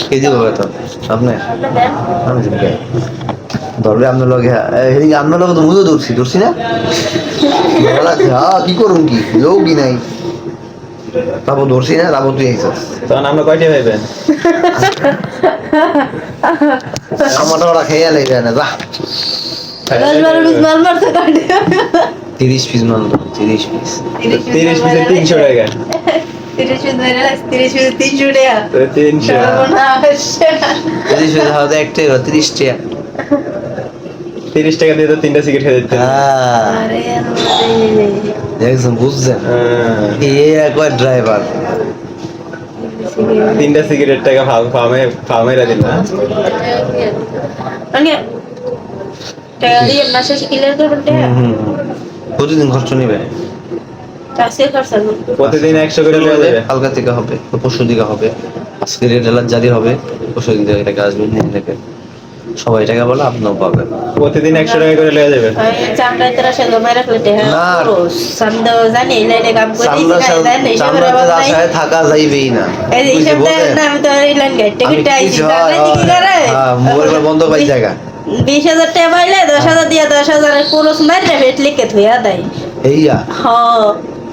কে দিব বেতন আপনি আমি দিব ধরবে আপনার লগে আপনার লগে তো মুজো ধরছি না কি করুন কি লোক কি নাই তারপর ধরছি না তারপর তুই আইসস তখন আমরা কয়টি ভাইবেন আমার ওরা খেয়ে লেগে না যা 30 পিস মাল 30 পিস 30 পিসে 300 টাকা 30 পিস 300 টাকা 300 30 পিস হয়তো একটাই 30 টাকা 30 টাকা দিয়ে তো 3টা সিগারেট খেয়ে দিতে আরে দেখছেন বুঝছেন এ একবার ড্রাইভার 3টা সিগারেট টাকা ফার্মে দিন না মানে টাকা দিয়ে মাসে ক্লিয়ার করবেন টাকা প্রতিদিন খরচ নিবে কাছে খরচ হবে প্রতিদিন 100 করে দেওয়া যাবে কালকা থেকে হবে পরশু দিকে হবে আজকে রেট এলার জারি হবে পরশু দিন থেকে টাকা আসবে দিন থেকে সবাই টাকা বলে আপনিও পাবেন প্রতিদিন 100 টাকা করে দেওয়া যাবে চামড়া তেরা সঙ্গে মেরে ফেলতে হ্যাঁ না। সামনে জানি লাইনে কাম করে চামড়াতে আশায় থাকা যাইবেই না এই হিসাব দেন না আমি তো এই লাইন গাইতে গিয়ে আইছি তাহলে কি করে মোবাইল বন্ধ পাই জায়গা 20,000 টাকা পাইলে 10,000 দিয়া 10,000 পুরো মাইরে ভেট লিখে থুইয়া দেয় এইয়া হ্যাঁ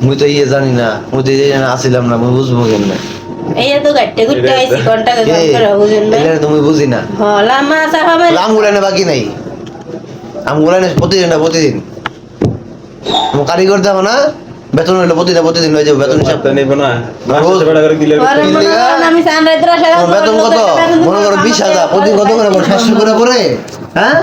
মুই তো ইয়ে জানি না মুই তো এই জানি আসিলাম না মুই বুঝবো কেমনে এই তো গাইতে গুটে আইছি ঘন্টা কাম করে বুঝুন না এটা তুমি বুঝি না হ্যাঁ লামা আসা হবে আম গুলানে বাকি নাই আম গুলানে প্রতিদিন কারিগর দেবো না বেতন হইলো প্রতিদিন হয়ে যাবে বেতন হিসাব তো নেব না 500 টাকা করে দিলে আমি সানরাইজ বেতন কত মনে করো 20,000 প্রতিদিন কত করে 700 করে পরে হ্যাঁ